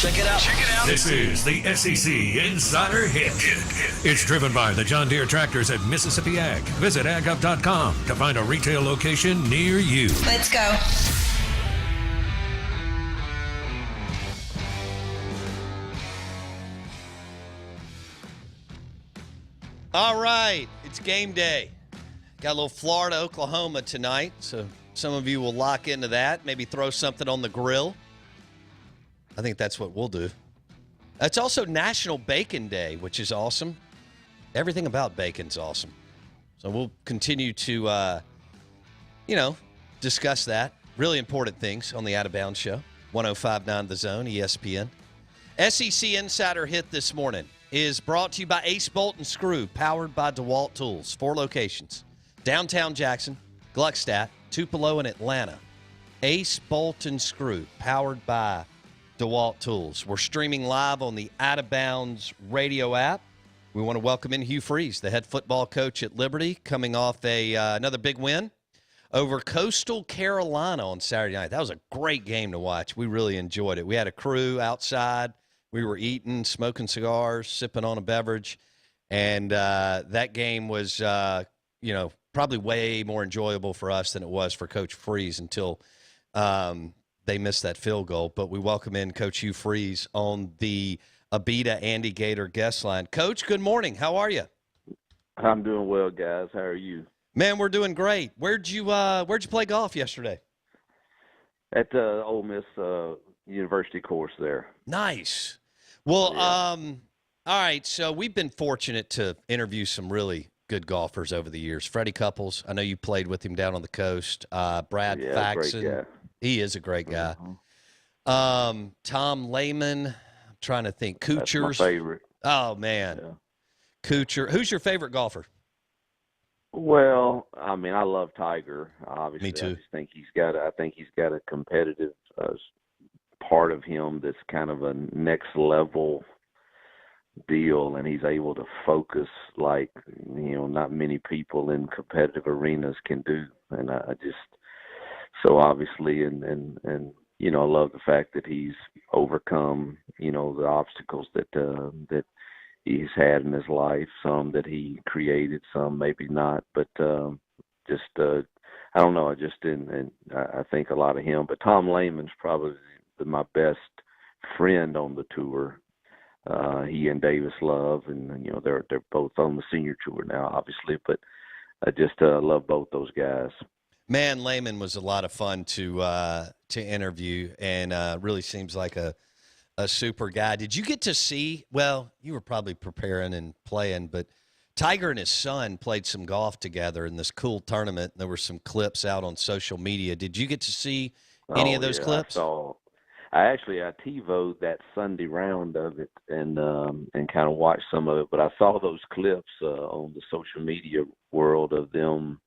Check it out. This is the SEC Insider Hit. It's driven by the John Deere tractors at Mississippi Ag. Visit agup.com to find a retail location near you. Let's go. All right, it's game day. Got a little Florida, Oklahoma tonight, so some of you will lock into that. Maybe throw something on the grill. I think that's what we'll do. It's also National Bacon Day, which is awesome. Everything about bacon's awesome. So we'll continue to, discuss that. Really important things on the Out of Bounds Show. 105.9 The Zone, ESPN. SEC Insider Hit this morning is brought to you by Ace Bolt and Screw, powered by DeWalt Tools. 4 locations. Downtown Jackson, Gluckstadt, Tupelo, and Atlanta. Ace Bolt and Screw, powered by DeWalt Tools. We're streaming live on the Out of Bounds radio app. We want to welcome in Hugh Freeze, the head football coach at Liberty, coming off another big win over Coastal Carolina on Saturday night. That was a great game to watch. We really enjoyed it. We had a crew outside. We were eating, smoking cigars, sipping on a beverage, and that game was, probably way more enjoyable for us than it was for Coach Freeze until they missed that field goal. But we welcome in Coach Hugh Freeze on the Abita Andy Gator guest line. Coach, good morning. How are you? I'm doing well, guys. How are you? Man, we're doing great. Where'd you play golf yesterday? At the Ole Miss University course there. Nice. Well, Yeah. All right. So we've been fortunate to interview some really good golfers over the years. Freddie Couples, I know you played with him down on the coast. Brad Faxon, great guy. He is a great guy. Mm-hmm. Tom Lehman, I'm trying to think. That's my Kuchar's. favorite. Oh man, Yeah. Kuchar. Who's your favorite golfer? Well, I mean, I love Tiger. Obviously, Me too. I just think he's got a competitive part of him that's kind of a next level deal, and he's able to focus like not many people in competitive arenas can do. And I just so obviously and I love the fact that he's overcome the obstacles that he's had in his life, some that he created, some maybe not, but I don't know, I just didn't, and I think a lot of him. But Tom Lehman's probably my best friend on the tour. He and Davis Love, and they're both on the senior tour now, obviously. But I just love both those guys. Man, Lehman was a lot of fun to interview, and really seems like a super guy. Did you get to see? Well, you were probably preparing and playing, but Tiger and his son played some golf together in this cool tournament. There were some clips out on social media. Did you get to see any of those clips? I TiVo'd that Sunday round of it and kind of watched some of it, but I saw those clips on the social media world of them,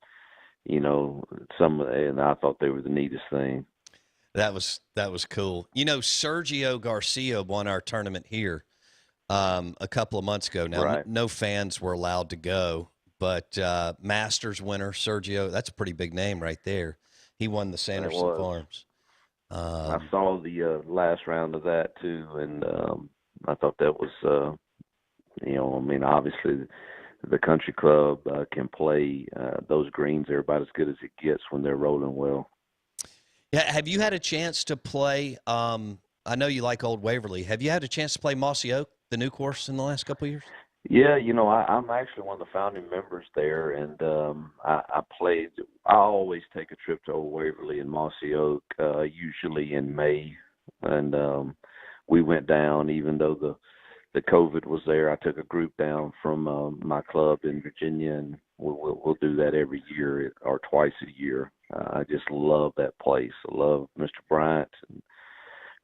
and I thought they were the neatest thing. That was cool. Sergio Garcia won our tournament here a couple of months ago. Now, right. No fans were allowed to go, but Masters winner Sergio, that's a pretty big name right there. He won the Sanderson Farms. I saw the last round of that too, and I thought that was, obviously the country club can play those greens. They're about as good as it gets when they're rolling well. Yeah, have you had a chance to play? I know you like Old Waverly. Have you had a chance to play Mossy Oak, the new course, in the last couple of years? Yeah, I'm actually one of the founding members there, and I played. I always take a trip to Old Waverly and Mossy Oak, usually in May, and we went down. Even though the COVID was there, I took a group down from my club in Virginia, and we'll do that every year or twice a year. I just love that place. I love Mr. Bryant and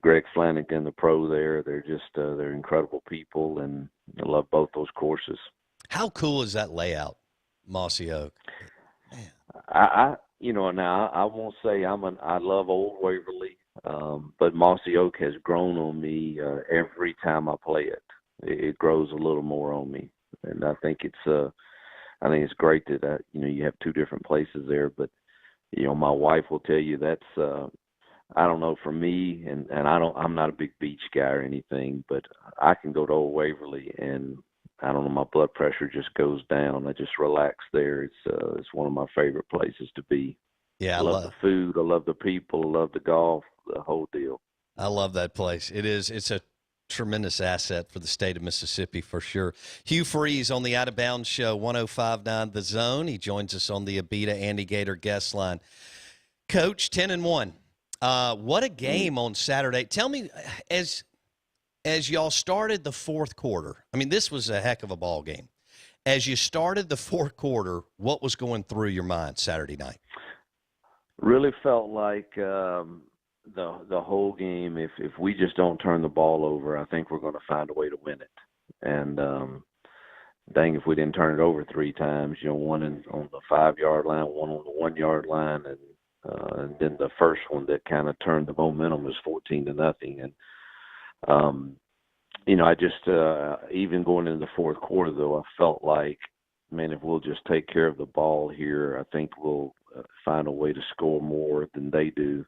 Greg Flanagan, the pro there. They're just they're incredible people, and I love both those courses. How cool is that layout, Mossy Oak? Man. Now I won't say I love Old Waverly, but Mossy Oak has grown on me every time I play it. It grows a little more on me, and I think it's great that you have two different places there. But my wife will tell you that's I don't know, for me, and I'm not a big beach guy or anything, but I can go to Old Waverly and I don't know, my blood pressure just goes down. I just relax there. It's one of my favorite places to be. Yeah, I love the food, I love the people, I love the golf, the whole deal. I love that place. It's a tremendous asset for the state of Mississippi for sure. Hugh Freeze on the Out of Bounds Show, 105.9 The Zone. He joins us on the Abita Andy Gator guest line. Coach, 10-1. What a game on Saturday. Tell me, as y'all started the fourth quarter, I mean, this was a heck of a ball game. As you started the fourth quarter, what was going through your mind Saturday night? Really felt like the whole game, if we just don't turn the ball over, I think we're going to find a way to win it. And dang, if we didn't turn it over 3 times, one on the 5-yard line, one on the 1-yard line, and then the first one that kind of turned the momentum was 14-0. And I just even going into the fourth quarter, though, I felt like, man, if we'll just take care of the ball here, I think we'll find a way to score more than they do.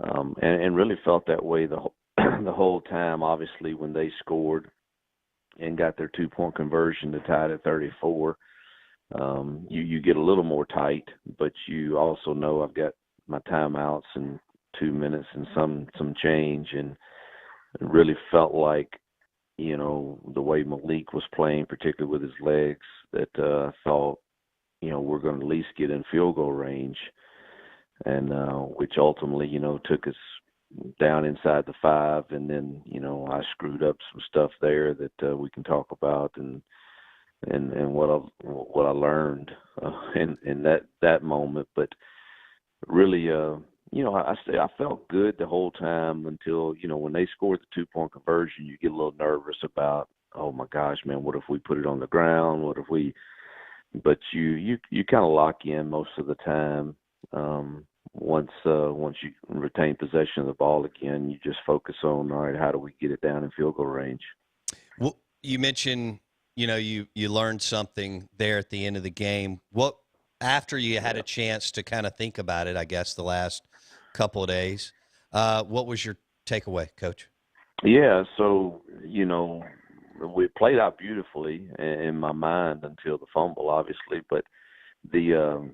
And really felt that way the whole time. Obviously, when they scored and got their 2-point conversion to tie it at 34, you get a little more tight, but you also know I've got my timeouts in 2 minutes and some change, and it really felt like, the way Malik was playing, particularly with his legs, that I thought, we're going to at least get in field goal range, and which ultimately, took us down inside the 5, and then, I screwed up some stuff there that we can talk about, and what I learned in that moment. But really, I felt good the whole time until, when they scored the 2-point conversion, you get a little nervous about, oh my gosh, man, what if we put it on the ground? What if we? But you kind of lock in most of the time. Once you retain possession of the ball again, you just focus on, all right, how do we get it down in field goal range? Well, you mentioned, you learned something there at the end of the game. What, after you had a chance to kind of think about it, I guess, the last couple of days, what was your takeaway, Coach? Yeah, so, we played out beautifully in my mind until the fumble, obviously, but the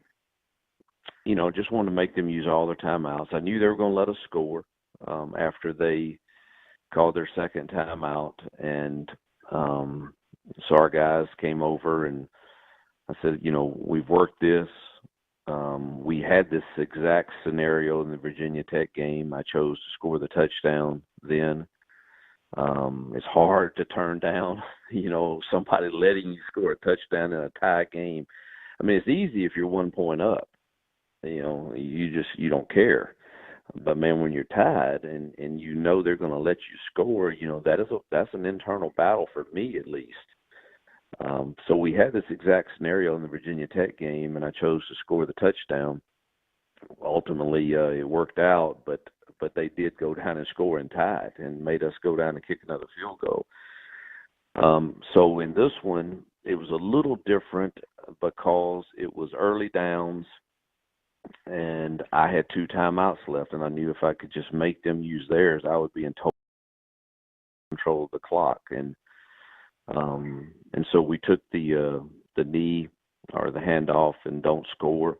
just wanted to make them use all their timeouts. I knew they were going to let us score after they called their second timeout, and so our guys came over, and I said, we've worked this. We had this exact scenario in the Virginia Tech game. I chose to score the touchdown then. It's hard to turn down, somebody letting you score a touchdown in a tie game. I mean, it's easy if you're 1 point up. You don't care. But man, when you're tied and they're going to let you score, that's an internal battle for me at least. So we had this exact scenario in the Virginia Tech game, and I chose to score the touchdown. Ultimately, it worked out, but they did go down and score and tied and made us go down and kick another field goal. So in this one, it was a little different because it was early downs, and I had 2 timeouts left, and I knew if I could just make them use theirs, I would be in total control of the clock. And so we took the knee or the handoff and don't score.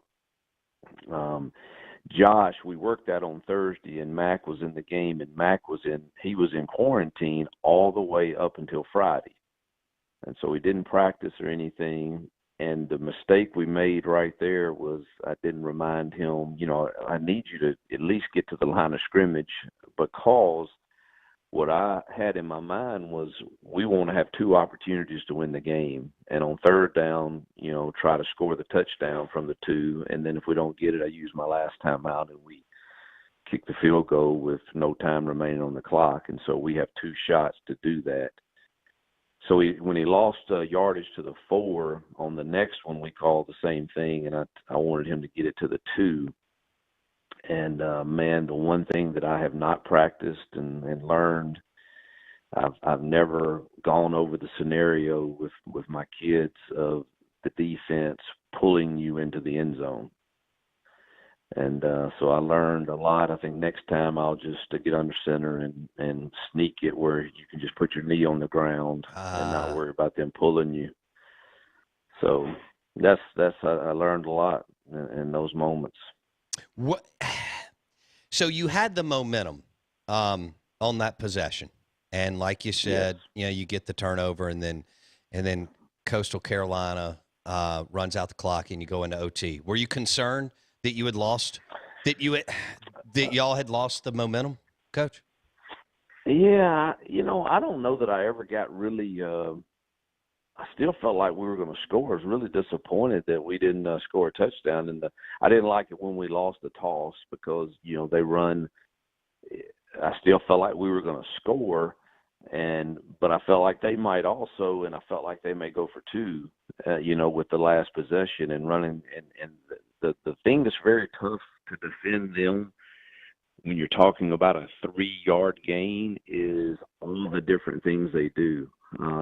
Josh, we worked that on Thursday, and Mac was in the game, and he was in quarantine all the way up until Friday. And so he didn't practice or anything. And the mistake we made right there was I didn't remind him, I need you to at least get to the line of scrimmage, because what I had in my mind was we want to have 2 opportunities to win the game. And on third down, try to score the touchdown from the 2. And then if we don't get it, I use my last timeout and we kick the field goal with no time remaining on the clock. And so we have 2 shots to do that. So when he lost yardage to the 4, on the next one we called the same thing, and I wanted him to get it to the 2. And, man, the one thing that I have not practiced and learned, I've never gone over the scenario with my kids of the defense pulling you into the end zone. And so I learned a lot. I think next time I'll just get under center and sneak it where you can just put your knee on the ground and not worry about them pulling you. So that's I learned a lot in those moments. What? So you had the momentum on that possession, and like you said, Yes. you get the turnover, and then Coastal Carolina runs out the clock, and you go into OT. Were you concerned that you had lost that y'all had lost the momentum, Coach? Yeah, I don't know that I ever got really. I still felt like we were going to score. I was really disappointed that we didn't score a touchdown, and I didn't like it when we lost the toss because they run. I still felt like we were going to score, but I felt like they might also, and I felt like they may go for two, with the last possession and running. And the thing that's very tough to defend them when you're talking about a 3-yard gain is all the different things they do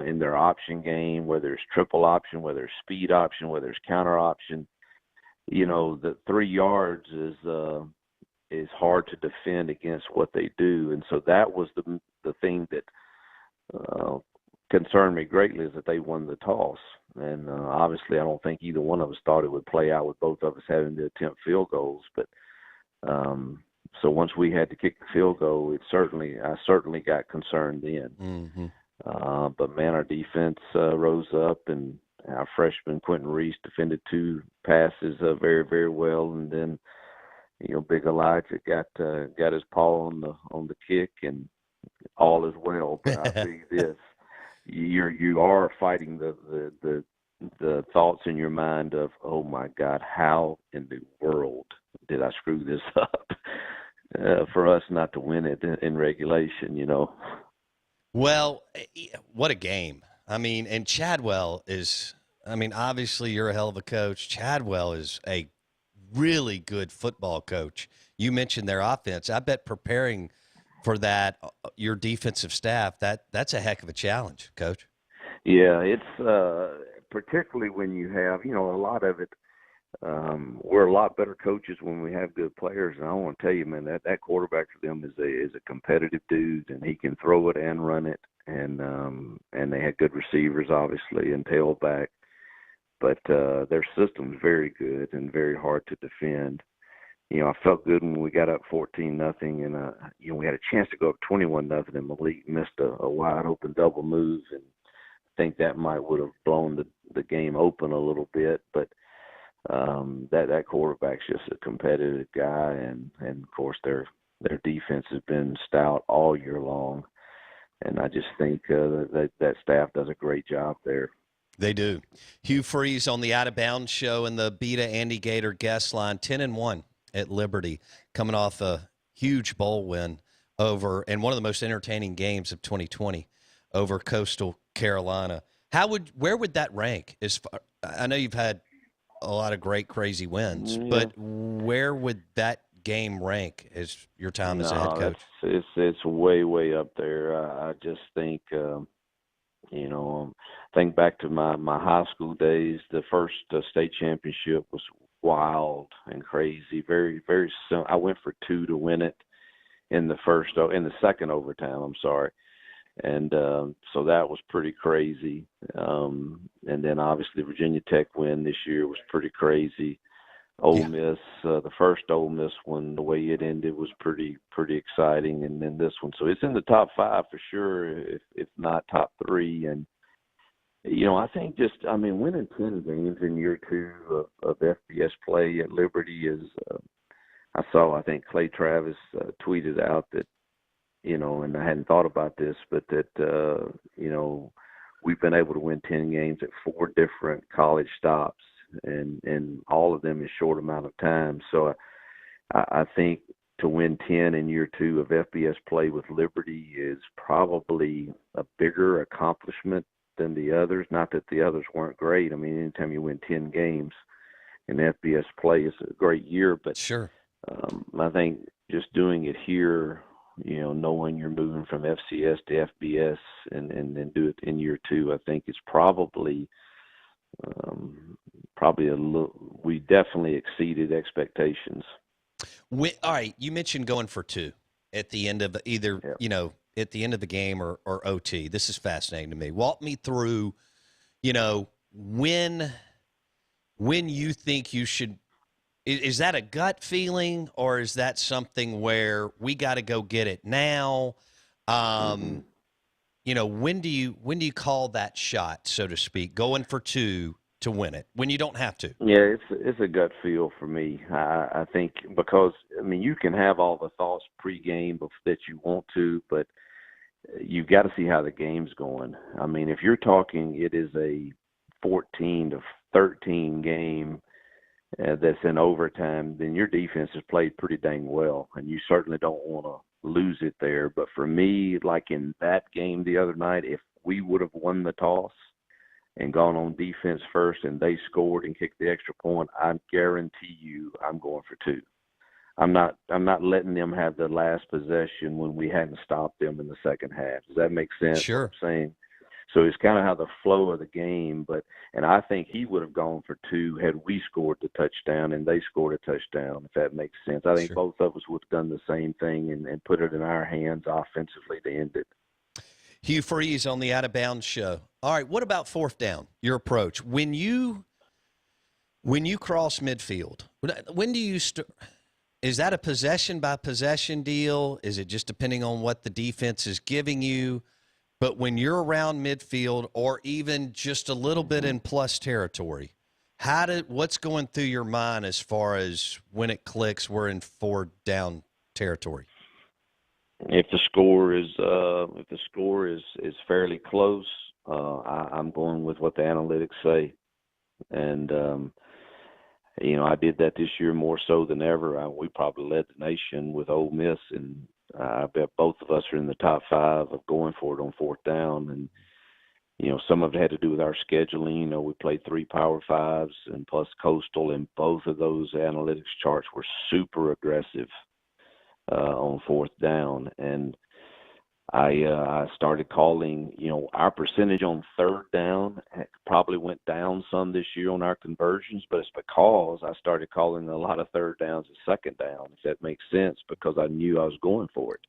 in their option game, whether it's triple option, whether it's speed option, whether it's counter option. The 3 yards is hard to defend against what they do, and so that was the thing that concerned me greatly, is that they won the toss. And obviously, I don't think either one of us thought it would play out with both of us having to attempt field goals, but. So once we had to kick the field goal, I certainly got concerned then. Mm-hmm. But man, our defense rose up, and our freshman Quentin Reese defended 2 passes very, very well, and then Big Elijah got his paw on the kick, and all is well. But I tell you this, you are fighting the thoughts in your mind of, oh my God, how in the world did I screw this up? For us not to win it in regulation, Well, what a game. I mean, and Chadwell obviously you're a hell of a coach. Chadwell is a really good football coach. You mentioned their offense. I bet preparing for that, your defensive staff, that's a heck of a challenge, Coach. Yeah, it's particularly when you have, a lot of it. We're a lot better coaches when we have good players, and I want to tell you, man, that quarterback for them is a competitive dude, and he can throw it and run it, and they had good receivers, obviously, and tailback, but their system's very good and very hard to defend. I felt good when we got up 14-0, and we had a chance to go up 21-0, and Malik missed a wide open double move, and I think that would have blown the game open a little bit, but. That quarterback's just a competitive guy, and of course their defense has been stout all year long, and I just think that staff does a great job there. They do. Hugh Freeze on the Out of Bounds show and the Beta Andy Gator guest line, 10-1 at Liberty, coming off a huge bowl win over, and one of the most entertaining games of 2020 over Coastal Carolina. Where would that rank? I know you've had a lot of great, crazy wins, but where would that game rank as your time as a head coach? It's way, way up there. I just think, think back to my high school days. The first state championship was wild and crazy. Very, very soon. I went for 2 to win it in the second overtime. I'm sorry. And so that was pretty crazy. And then obviously Virginia Tech win this year was pretty crazy. Ole Miss, the first Ole Miss one, the way it ended was pretty exciting. And then this one, so it's in the top 5 for sure, if not top 3. And I think winning 10 games in year 2 of FBS play at Liberty is. I think Clay Travis tweeted out that. And I hadn't thought about this, but that, we've been able to win 10 games at 4 different college stops, and all of them in a short amount of time. So I think to win 10 in year 2 of FBS play with Liberty is probably a bigger accomplishment than the others. Not that the others weren't great. I mean, anytime you win 10 games in FBS play is a great year, but sure. I think just doing it here, knowing you're moving from FCS to FBS and then do it in year 2, I think it's probably a little. We definitely exceeded expectations. All right, you mentioned going for two at the end of either, Yeah. At the end of the game or OT. This is fascinating to me. Walk me through, when you think you should. Is that a gut feeling, or is that something where we got to go get it now? Mm-hmm. When do you call that shot, so to speak, going for two to win it when you don't have to? Yeah, it's a gut feel for me. I think because you can have all the thoughts pregame that you want to, but you've got to see how the game's going. If you're talking, it is a 14-13 game that's in overtime, then your defense has played pretty dang well, and you certainly don't want to lose it there. But for me, like in that game the other night, if we would have won the toss and gone on defense first and they scored and kicked the extra point, I guarantee you I'm going for two. I'm not letting them have the last possession when we hadn't stopped them in the second half. Does that make sense? Sure. What I'm saying? So it's kind of how the flow of the game, and I think he would have gone for two had we scored the touchdown and they scored a touchdown, if that makes sense. I think Sure. both of us would have done the same thing and put it in our hands offensively to end it. Hugh Freeze on the Out of Bounds show. All right, what about fourth down? Your approach when you cross midfield. When do you Is that a possession by possession deal? Is it just depending on what the defense is giving you? But when you're around midfield or even just a little bit in plus territory, what's going through your mind as far as when it clicks, we're in four down territory? If the score is fairly close, I'm going with what the analytics say, and I did that this year more so than ever. We probably led the nation with Ole Miss, and I bet both of us are in the top 5 of going for it on fourth down. And some of it had to do with our scheduling. We played 3 Power 5s and plus Coastal, and both of those analytics charts were super aggressive on fourth down. And I started calling, our percentage on third down probably went down some this year on our conversions, but it's because I started calling a lot of third downs as second down, if that makes sense, because I knew I was going for it.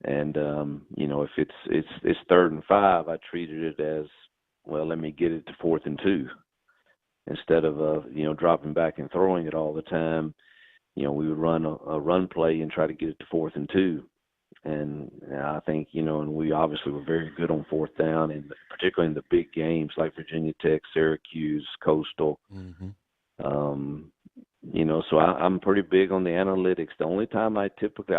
And, if it's third and 5, I treated it as, well, let me get it to 4th and 2 instead of, dropping back and throwing it all the time. We would run a run play and try to get it to 4th and 2. And I think, and we obviously were very good on fourth down, and particularly in the big games like Virginia Tech, Syracuse, Coastal. Mm-hmm. So I'm pretty big on the analytics. The only time I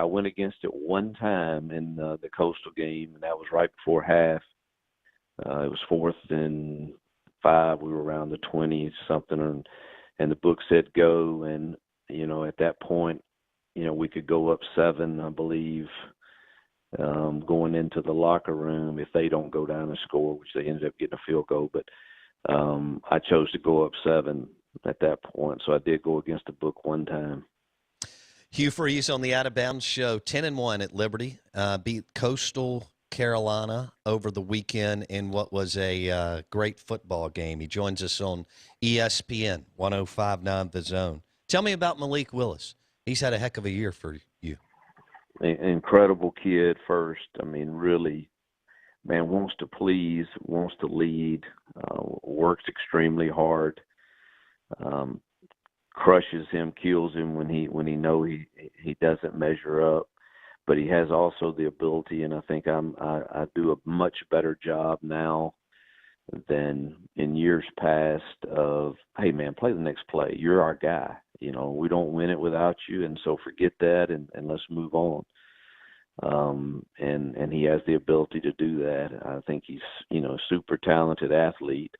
went against it one time in the Coastal game, and that was right before half. It was 4th and 5. We were around the 20 something, and the book said go. And, at that point, we could go up 7, I believe, going into the locker room if they don't go down and score, which they ended up getting a field goal. But I chose to go up 7 at that point, so I did go against the book one time. Hugh Freeze on the Out of Bounds show, 10-1 at Liberty, beat Coastal Carolina over the weekend in what was a great football game. He joins us on ESPN 105.9 The Zone. Tell me about Malik Willis. He's had a heck of a year for you. Incredible kid first. Really, man, wants to please, wants to lead, works extremely hard, crushes him, kills him when he know he doesn't measure up. But he has also the ability, and I think I do a much better job now than in years past of, hey, man, play the next play. You're our guy. We don't win it without you, and so forget that and let's move on. And he has the ability to do that. I think he's, a super talented athlete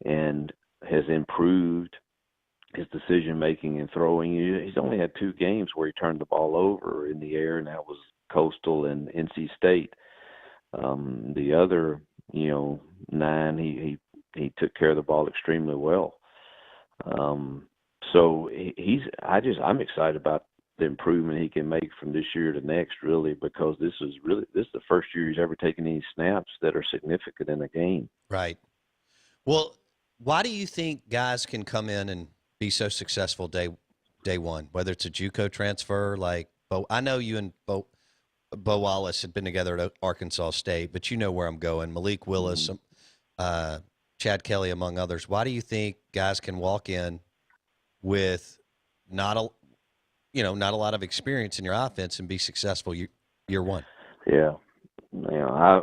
and has improved his decision-making and throwing. He's only had 2 games where he turned the ball over in the air, and that was Coastal and NC State. The other, 9, he took care of the ball extremely well. So I'm excited about the improvement he can make from this year to next, really, because this is the first year he's ever taken any snaps that are significant in a game. Right. Well, why do you think guys can come in and be so successful day day one, whether it's a JUCO transfer like Bo. I know you and Bo Wallace had been together at Arkansas State, but you know where I'm going. Malik Willis, Chad Kelly, among others. Why do you think guys can walk in with not a lot of experience in your offense and be successful year one? Yeah. I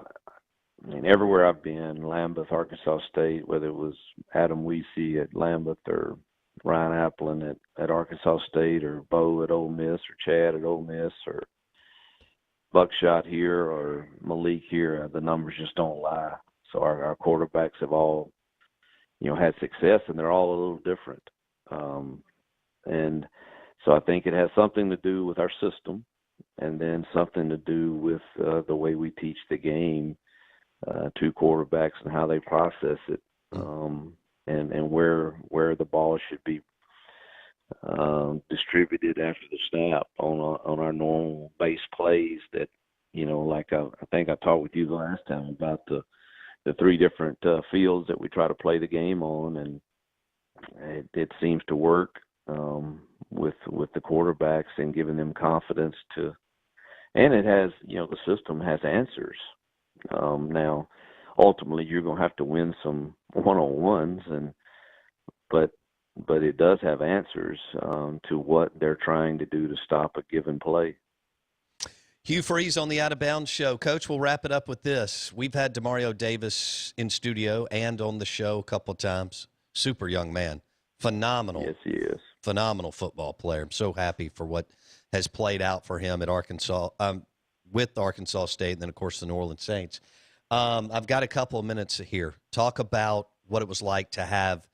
mean, everywhere I've been, Lambeth, Arkansas State, whether it was Adam Weesey at Lambeth or Ryan Applin at Arkansas State or Bo at Ole Miss or Chad at Ole Miss or Buckshot here or Malik here, the numbers just don't lie. So our quarterbacks have all, had success, and they're all a little different. And so I think it has something to do with our system and then something to do with the way we teach the game to quarterbacks and how they process it, and where the ball should be distributed after the snap on our normal base plays that, like I think I talked with you the last time about the three different fields that we try to play the game on, and it seems to work with the quarterbacks and giving them confidence to, and it has, the system has answers. Now, ultimately, you're going to have to win some one-on-ones, but it does have answers to what they're trying to do to stop a given play. Hugh Freeze on the Out of Bounds show. Coach, we'll wrap it up with this. We've had Demario Davis in studio and on the show a couple of times. Super young man. Phenomenal. Yes, he is. Phenomenal football player. I'm so happy for what has played out for him at Arkansas, with Arkansas State, and then, of course, the New Orleans Saints. I've got a couple of minutes here. Talk about what it was like to have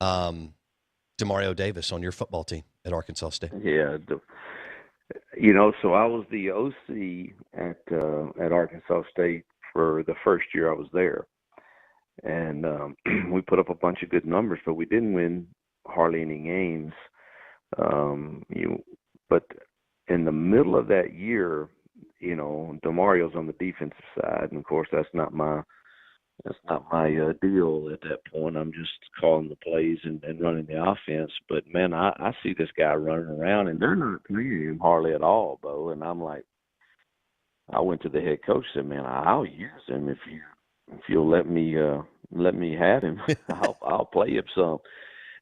Demario Davis on your football team at Arkansas State. Yeah. So I was the OC at Arkansas State for the first year I was there. And we put up a bunch of good numbers, but we didn't win hardly any games. But in the middle of that year, Demario's on the defensive side, and of course that's not my deal at that point. I'm just calling the plays and running the offense. But man, I see this guy running around, and they're not playing him hardly at all, Bo. And I'm like, I went to the head coach and said, man, I'll use him if you'll let me have him. I'll play him some.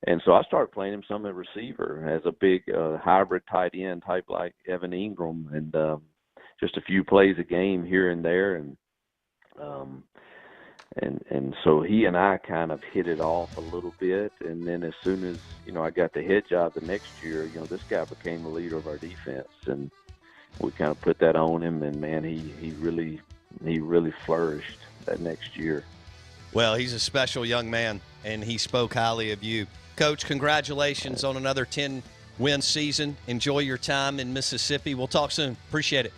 And so I started playing him some at receiver as a big hybrid tight end type like Evan Ingram, and just a few plays a game here and there, and so he and I kind of hit it off a little bit. And then as soon as I got the head job the next year, this guy became the leader of our defense, and we kind of put that on him. And man, he really flourished that next year. Well, he's a special young man, and he spoke highly of you. Coach, congratulations on another 10-win season. Enjoy your time in Mississippi. We'll talk soon. Appreciate it.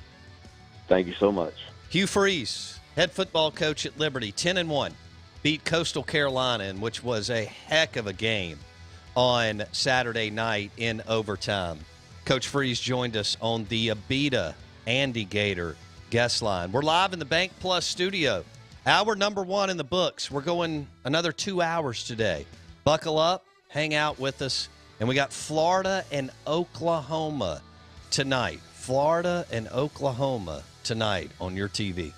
Thank you so much. Hugh Freeze, head football coach at Liberty, 10-1, beat Coastal Carolina, in which was a heck of a game on Saturday night in overtime. Coach Freeze joined us on the Abita Andy Gator guest line. We're live in the Bank Plus studio. Hour number 1 in the books. We're going another 2 hours today. Buckle up, hang out with us, and we got Florida and Oklahoma tonight. Florida and Oklahoma tonight on your TV.